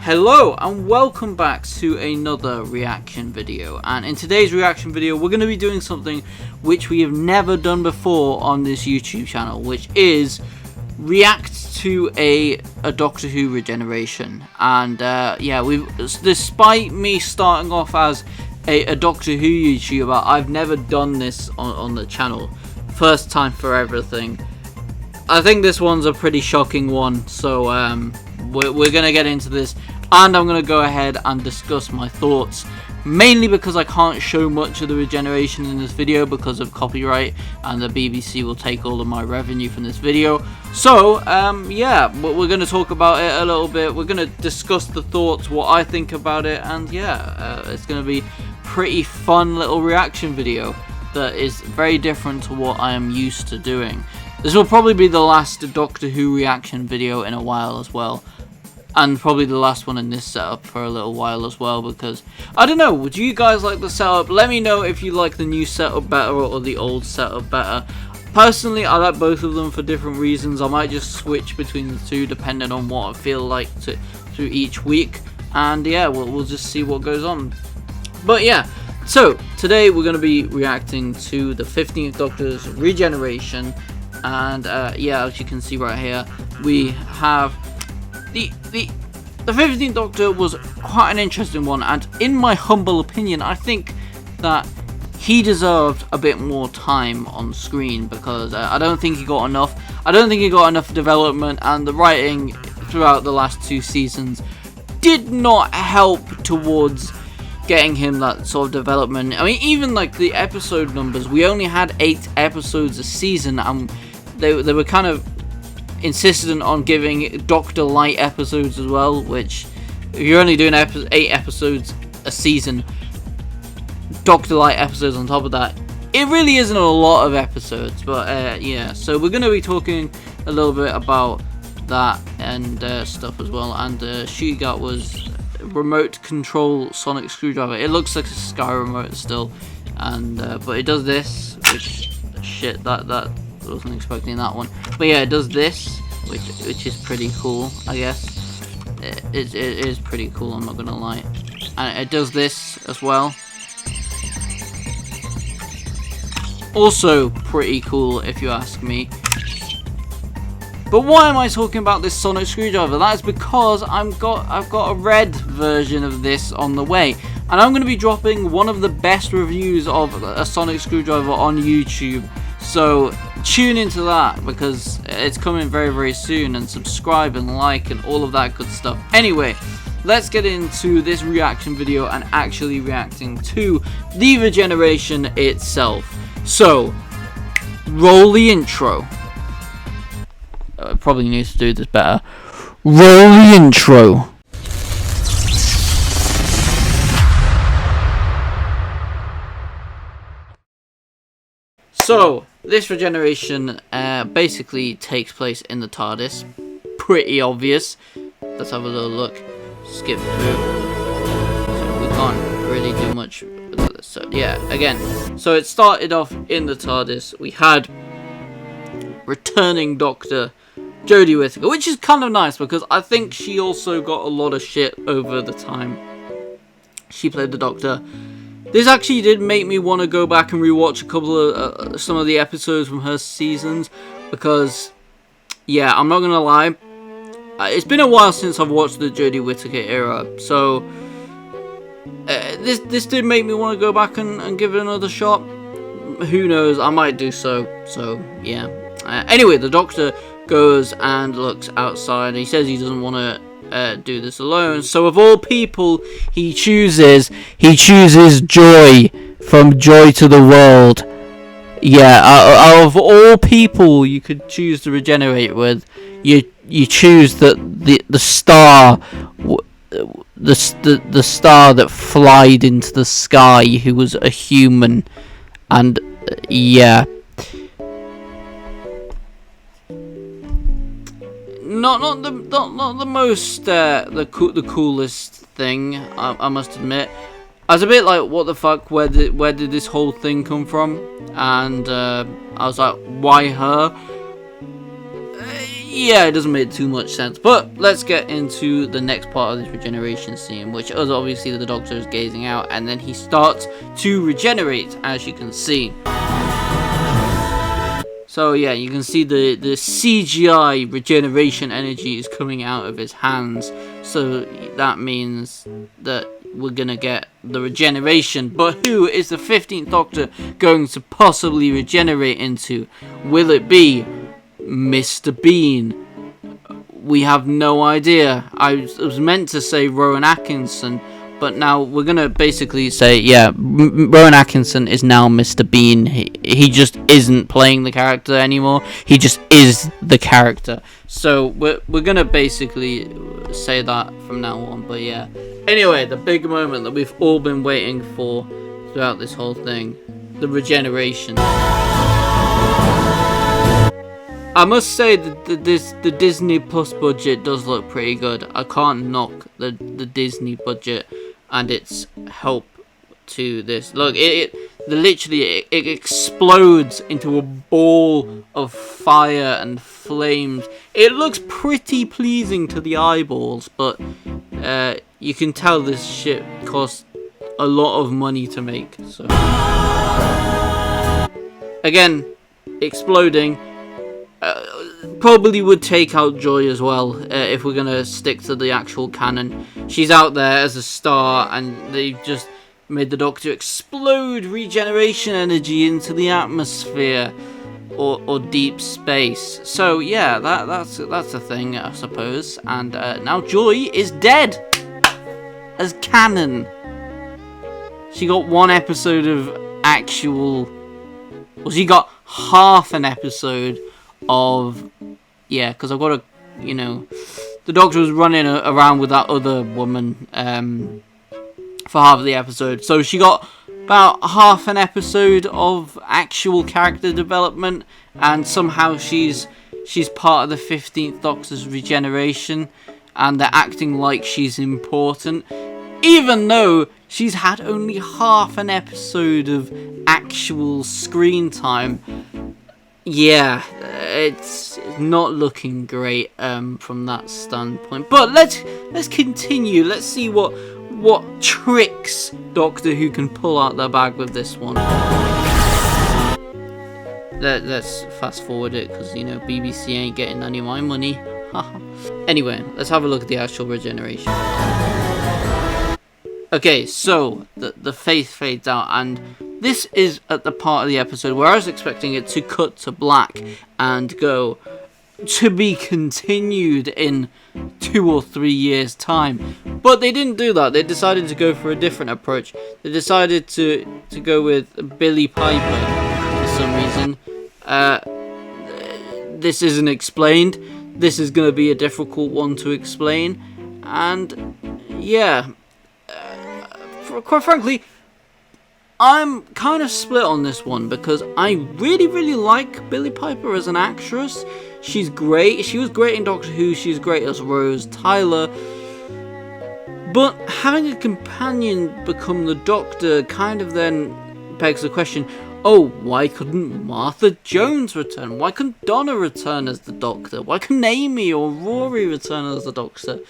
Hello and welcome back to another reaction video, and in today's reaction video we're going to be doing something which we have never done before on this YouTube channel, which is react to a Doctor Who Regeneration. And yeah, despite me starting off as a Doctor Who YouTuber, I've never done this on the channel. First time for everything. I think this one's a pretty shocking one, so we're going to get into this, and I'm going to go ahead and discuss my thoughts, mainly because I can't show much of the regeneration in this video because of copyright, and the BBC will take all of my revenue from this video. So yeah, we're going to talk about it a little bit. We're going to discuss the thoughts, what I think about it, and yeah, it's going to be pretty fun little reaction video that is very different to what I am used to doing. This will probably be the last Doctor Who reaction video in a while as well, and probably the last one in this setup for a little while as well, because I don't know, would you guys like the setup? Let me know if you like the new setup better or the old setup better. Personally, I like both of them for different reasons. I might just switch between the two depending on what I feel like through each week, and yeah, we'll just see what goes on. But yeah, so today we're going to be reacting to the 15th Doctor's Regeneration. And yeah, as you can see right here, we have the 15th Doctor was quite an interesting one, and in my humble opinion, I think that he deserved a bit more time on screen, because I don't think he got enough. I don't think he got enough development, and the writing throughout the last two seasons did not help towards getting him that sort of development. I mean, even like the episode numbers, we only had 8 episodes a season, and they were kind of insistent on giving Doctor Light episodes as well, which if you're only doing 8 episodes a season, Doctor Light episodes on top of that, it really isn't a lot of episodes. But yeah, so we're going to be talking a little bit about that and stuff as well. And she got was remote control sonic screwdriver. It looks like a Sky remote still, and but it does this, which shit, that I wasn't expecting that one. But yeah, it does this, which is pretty cool, I guess. It is pretty cool, I'm not gonna lie. And it does this as well. Also pretty cool, if you ask me. But why am I talking about this sonic screwdriver? That is because I've got a red version of this on the way, and I'm going to be dropping one of the best reviews of a sonic screwdriver on YouTube. So tune into that, because it's coming very, very soon, and subscribe and like and all of that good stuff. Anyway, let's get into this reaction video and actually reacting to the Regeneration itself. So, roll the intro. I probably need to do this better. Roll the intro. So, this regeneration basically takes place in the TARDIS. Pretty obvious. Let's have a little look. Skip through. So we can't really do much. So yeah, again. So it started off in the TARDIS. We had returning Doctor Jodie Whittaker, which is kind of nice, because I think she also got a lot of shit over the time she played the Doctor. This actually did make me want to go back and rewatch a couple of some of the episodes from her seasons, because yeah, I'm not gonna lie, it's been a while since I've watched the Jodie Whittaker era, so this did make me want to go back and give it another shot. Who knows, I might do so. So yeah. Anyway, the Doctor goes and looks outside. He says he doesn't want to do this alone. So of all people, he chooses Joy from Joy to the World. Yeah, out of all people you could choose to regenerate with, you choose the star, the star that flied into the sky, who was a human, and yeah. Not the most the coolest thing, I must admit. I was a bit like, what the fuck, where did this whole thing come from? And I was like, why her? yeah, it doesn't make too much sense. But let's get into the next part of this regeneration scene, which is obviously the Doctor is gazing out, and then he starts to regenerate, as you can see. So yeah, you can see the CGI regeneration energy is coming out of his hands. So that means that we're gonna get the regeneration. But who is the 15th Doctor going to possibly regenerate into? Will it be Mr. Bean? We have no idea. I was meant to say Rowan Atkinson, but now we're gonna basically say, yeah, Rowan Atkinson is now Mr. Bean. He just isn't playing the character anymore. He just is the character. So we're gonna basically say that from now on. But yeah. Anyway, the big moment that we've all been waiting for throughout this whole thing, the regeneration. I must say that the Disney Plus budget does look pretty good. I can't knock the Disney budget and its help to this. Look, it literally explodes into a ball of fire and flames. It looks pretty pleasing to the eyeballs, but you can tell this shit cost a lot of money to make. So again, exploding. Probably would take out Joy as well, if we're gonna stick to the actual canon. She's out there as a star, and they've just made the Doctor explode regeneration energy into the atmosphere or deep space. So yeah, that's a thing, I suppose. And now Joy is dead as canon. She got one episode of actual. Well, she got half an episode of, yeah, because I've got a, you know, the Doctor was running around with that other woman for half of the episode, so she got about half an episode of actual character development, and somehow she's part of the 15th Doctor's regeneration, and they're acting like she's important, even though she's had only half an episode of actual screen time. Yeah, it's not looking great from that standpoint. But let's continue. Let's see what tricks Doctor Who can pull out their bag with this one. Let's fast forward it, because you know BBC ain't getting any of my money. Anyway, let's have a look at the actual regeneration. Okay, so the face fades out, and this is at the part of the episode where I was expecting it to cut to black and go to be continued in 2 or 3 years' time. But they didn't do that. They decided to go for a different approach. They decided to go with Billie Piper for some reason. This isn't explained. This is going to be a difficult one to explain. And yeah, quite frankly, I'm kind of split on this one, because I really like Billie Piper as an actress. She's great. She was great in Doctor Who. She's great as Rose Tyler. But having a companion become the Doctor kind of then begs the question, oh, why couldn't Martha Jones return? Why couldn't Donna return as the Doctor? Why couldn't Amy or Rory return as the Doctor?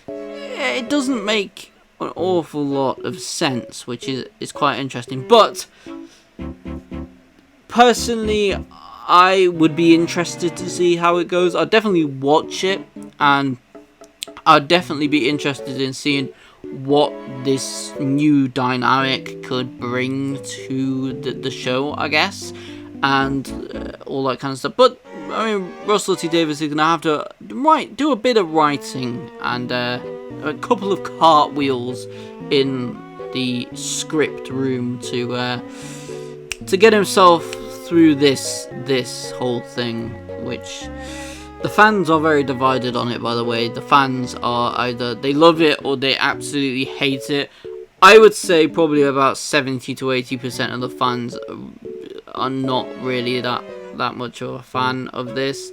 It doesn't make an awful lot of sense, which is quite interesting. But personally, I would be interested to see how it goes. I'd definitely watch it, and I'd definitely be interested in seeing what this new dynamic could bring to the show, I guess, and all that kind of stuff. But I mean, Russell T Davies is gonna have to do a bit of writing and a couple of cartwheels in the script room to get himself through this whole thing, which the fans are very divided on it, by the way. The fans are either they love it or they absolutely hate it. I would say probably about 70 to 80% of the fans are not really that much of a fan of this.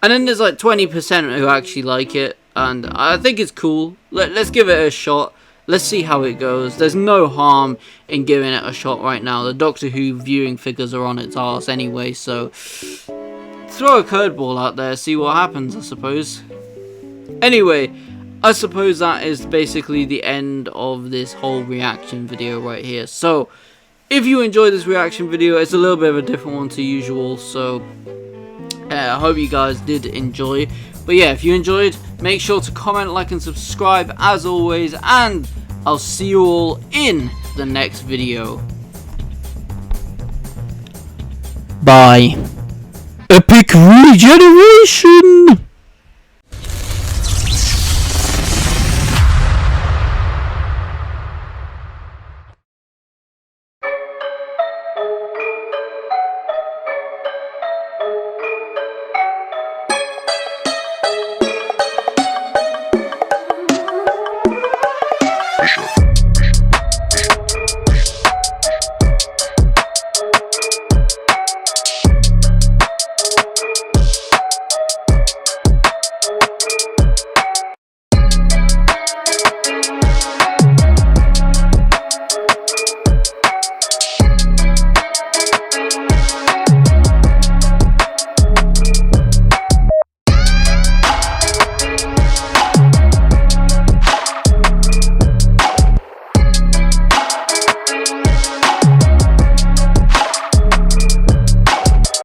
And then there's like 20% who actually like it, and I think it's cool. Let's give it a shot. Let's see how it goes. There's no harm in giving it a shot right now. The Doctor Who viewing figures are on its arse anyway, so throw a curveball out there, see what happens, I suppose. Anyway, I suppose that is basically the end of this whole reaction video right here. So, if you enjoyed this reaction video, it's a little bit of a different one to usual, so I hope you guys did enjoy. But yeah, if you enjoyed, make sure to comment, like, and subscribe as always, and I'll see you all in the next video. Bye. Epic Regeneration!